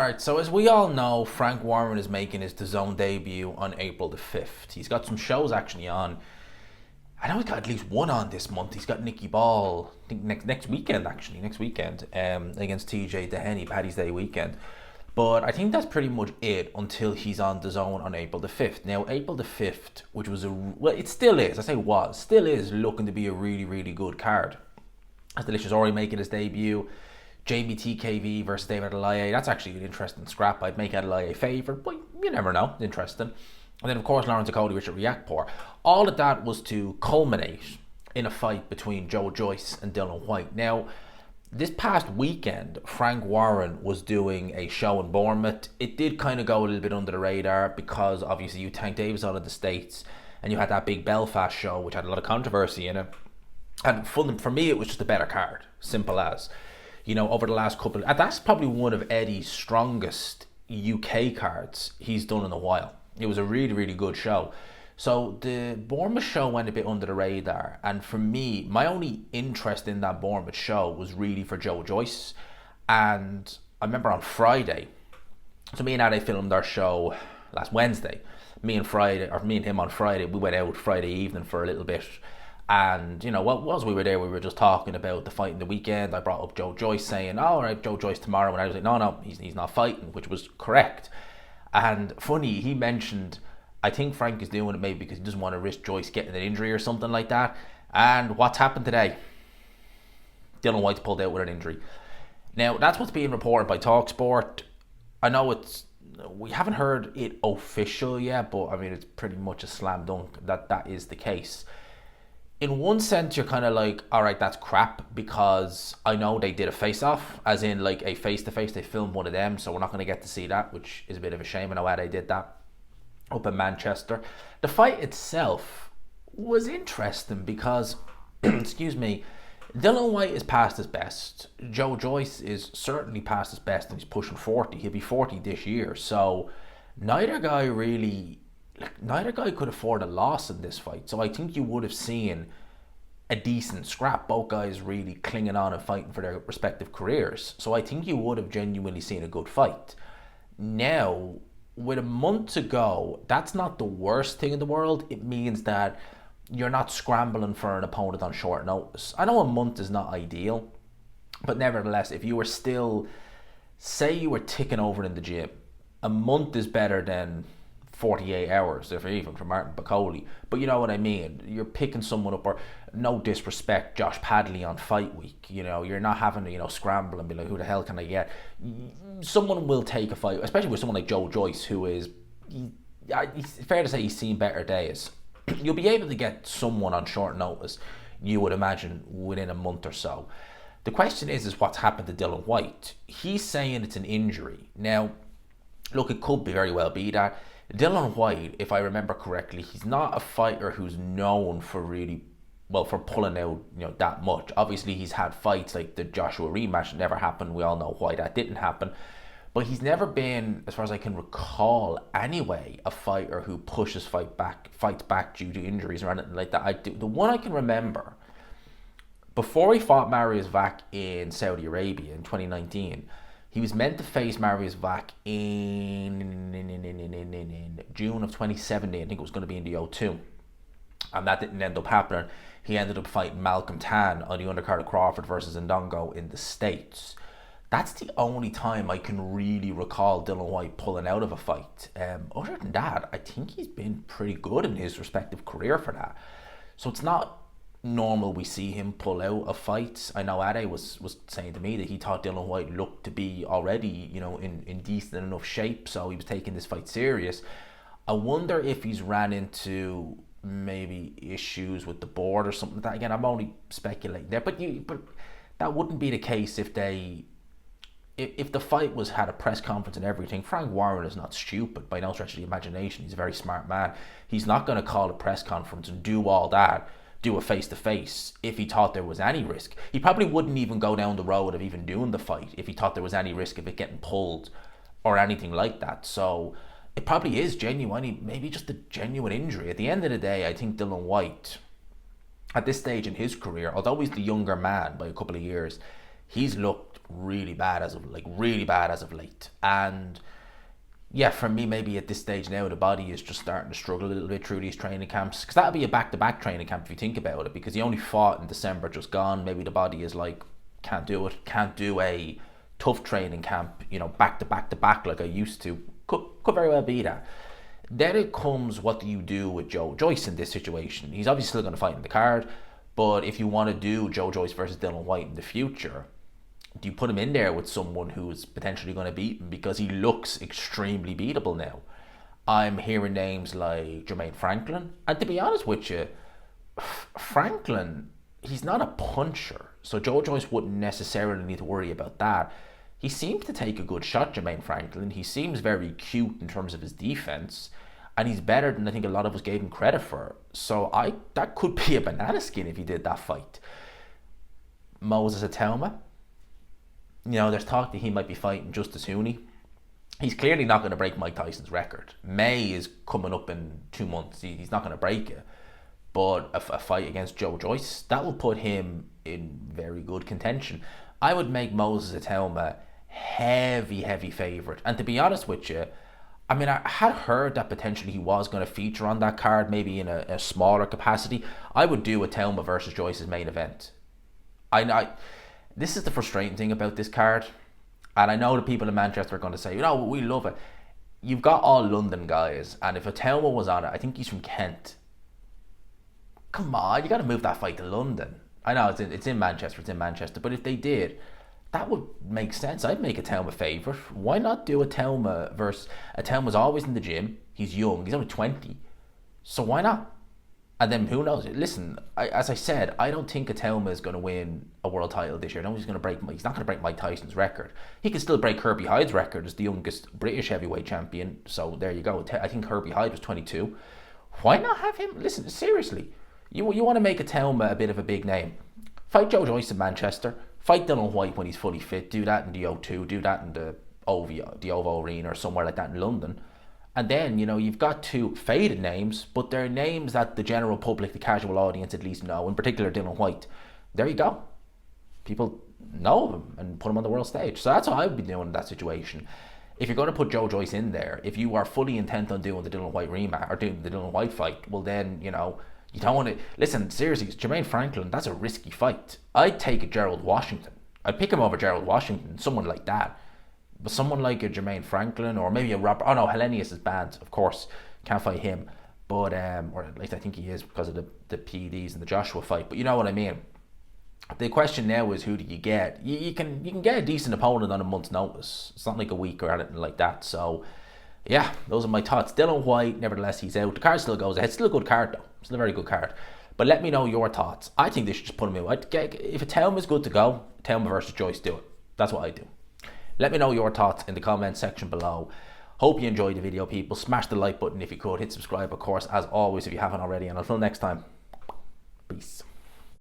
Alright, so as we all know, Frank Warren is making his DAZN debut on April the 5th. He's got some shows actually on. I know he's got at least one on this month. He's got Nicky Ball, I think next weekend actually, against TJ Dehenny, Paddy's Day weekend. But I think that's pretty much it until he's on DAZN on April the 5th. Now, April the 5th, which was it still is, I say was, still is looking to be a really, really good card. As Delicious already making his debut. Jamie TKV versus David Adelaide. That's actually an interesting scrap. I'd make Adelaide a favourite, but you never know. Interesting. And then, of course, Lawrence Cody, Richard Riakporhe. All of that was to culminate in a fight between Joyce and Dillian Whyte. Now, this past weekend, Frank Warren was doing a show in Bournemouth. It did kind of go a little bit under the radar because, obviously, you Tank Davis out of the States and you had that big Belfast show, which had a lot of controversy in it. And for me, it was just a better card. Simple as. You know, over the last couple, that's probably one of Eddie's strongest UK cards he's done in a while. It was a really, really good show. So the Bournemouth show went a bit under the radar. And for me, my only interest in that Bournemouth show was really for Joyce. And I remember on Friday, so me and Ade filmed our show last Wednesday. Me and him on Friday, we went out Friday evening for a little bit. And, you know, whilst we were there, we were just talking about the fight in the weekend. I brought up Joyce saying, all right, Joyce tomorrow. And I was like, no, he's not fighting, which was correct. And funny, he mentioned, I think Frank is doing it maybe because he doesn't want to risk Joyce getting an injury or something like that. And what's happened today? Dillian Whyte's pulled out with an injury. Now, that's what's being reported by TalkSport. I know we haven't heard it official yet, but I mean, it's pretty much a slam dunk that is the case. In one sense, you're kind of like, all right, that's crap, because I know they did a face-off, as in like a face-to-face. They filmed one of them, so we're not going to get to see that, which is a bit of a shame. I know how they did that up in Manchester. The fight itself was interesting because, excuse me, Dillian Whyte is past his best. Joyce is certainly past his best, and he's pushing 40. He'll be 40 this year, so neither guy could afford a loss in this fight. So I think you would have seen a decent scrap. Both guys really clinging on and fighting for their respective careers. So I think you would have genuinely seen a good fight. Now, with a month to go, that's not the worst thing in the world. It means that you're not scrambling for an opponent on short notice. I know a month is not ideal, but nevertheless, if you were still, say you were ticking over in the gym, a month is better than 48 hours, if even for Martin Bacoli. But you know what I mean. You're picking someone up, or no disrespect, Josh Padley on fight week. You know, you're not having to, scramble and be like, who the hell can I get? Someone will take a fight, especially with someone like Joyce, who is, it's fair to say he's seen better days. You'll be able to get someone on short notice, you would imagine, within a month or so. The question is what's happened to Dillian Whyte. He's saying it's an injury. Now, look, it could very well be that. Dillian Whyte, if I remember correctly, he's not a fighter who's known for for pulling out, that much. Obviously, he's had fights like the Joshua rematch that never happened. We all know why that didn't happen. But he's never been, as far as I can recall anyway, a fighter who pushes fights back due to injuries or anything like that. The one I can remember, before he fought Mariusz Vac in Saudi Arabia in 2019, he was meant to face Mariusz Vac in June of 2017. I think it was going to be in the O2. And that didn't end up happening. He ended up fighting Malcolm Tan on the undercard of Crawford versus Ndongo in the States. That's the only time I can really recall Dillian Whyte pulling out of a fight. Other than that, I think he's been pretty good in his respective career for that. So it's not normal we see him pull out of fights. I know Ade was saying to me that he thought Dillian Whyte looked to be already, in decent enough shape, so he was taking this fight serious. I wonder if he's ran into maybe issues with the board or something like that. Again, I'm only speculating there, but that wouldn't be the case if the fight had a press conference and everything. Frank Warren is not stupid by no stretch of the imagination. He's a very smart man. He's not going to call a press conference and do all that, do a face-to-face, if he thought there was any risk. He probably wouldn't even go down the road of even doing the fight if he thought there was any risk of it getting pulled or anything like that. So it probably is genuine, maybe just a genuine injury. At the end of the day, I think Dillian Whyte, at this stage in his career, although he's the younger man by a couple of years, he's looked really bad as of late. And yeah, for me, maybe at this stage now, the body is just starting to struggle a little bit through these training camps. Because that'll be a back-to-back training camp if you think about it. Because he only fought in December, just gone. Maybe the body is like, can't do it. Can't do a tough training camp, back-to-back like I used to. Could very well be that. Then it comes, what do you do with Joyce in this situation? He's obviously still going to fight in the card. But if you want to do Joyce versus Dillian Whyte in the future, do you put him in there with someone who's potentially going to beat him, because he looks extremely beatable now? I'm hearing names like Jermaine Franklin, and to be honest with you, Franklin, he's not a puncher, so Joyce wouldn't necessarily need to worry about that. He seems to take a good shot, Jermaine Franklin. He seems very cute in terms of his defense, and he's better than I think a lot of us gave him credit for. So that could be a banana skin if he did that fight. Moses Itauma, there's talk that he might be fighting Justice Hooney. He's clearly not going to break Mike Tyson's record. May is coming up in 2 months. He's not going to break it. But a fight against Joyce, that will put him in very good contention. I would make Moses Itauma heavy favourite. And to be honest with you, I had heard that potentially he was going to feature on that card, maybe in a smaller capacity. I would do Itauma versus Joyce's main event. This is the frustrating thing about this card, and I know the people in Manchester are going to say, we love it. You've got all London guys, and if Itauma was on it, I think he's from Kent. Come on, you got to move that fight to London. I know it's in Manchester, but if they did, that would make sense. I'd make Itauma favourite. Why not do Itauma versus... Itauma's always in the gym. He's young. He's only 20. So why not? And then who knows? Listen, as I said, I don't think Itauma is going to win a world title this year. I know he's not going to break Mike Tyson's record. He can still break Herbie Hyde's record as the youngest British heavyweight champion. So there you go. I think Herbie Hyde was 22. Why not have him? Listen, seriously. You want to make Itauma a bit of a big name. Fight Joyce in Manchester. Fight Dillian Whyte when he's fully fit. Do that in the O2. Do that in the OVO Arena or somewhere like that in London. And then, you've got two faded names, but they're names that the general public, the casual audience at least know, in particular Dillian Whyte. There you go. People know him and put him on the world stage. So that's what I would be doing in that situation. If you're going to put Joyce in there, if you are fully intent on doing the Dillian Whyte rematch, or doing the Dillian Whyte fight, well then, you don't want to... Listen, seriously, Jermaine Franklin, that's a risky fight. I'd take Gerald Washington. I'd pick him over Gerald Washington, someone like that. But someone like a Jermaine Franklin, or maybe a Robert... Oh no, Hellenius is banned, of course. Can't fight him. But, or at least I think he is because of the PEDs and the Joshua fight. But you know what I mean. The question now is, who do you get? You can get a decent opponent on a month's notice. It's not like a week or anything like that. So, yeah, those are my thoughts. Dillian Whyte, nevertheless, he's out. The card still goes ahead. Still a good card, though. Still a very good card. But let me know your thoughts. I think they should just put him in. If Itauma is good to go, Itauma versus Joyce, do it. That's what I do. Let me know your thoughts in the comment section below. Hope you enjoyed the video, people. Smash the like button if you could. Hit subscribe, of course, as always, if you haven't already. And until next time, peace.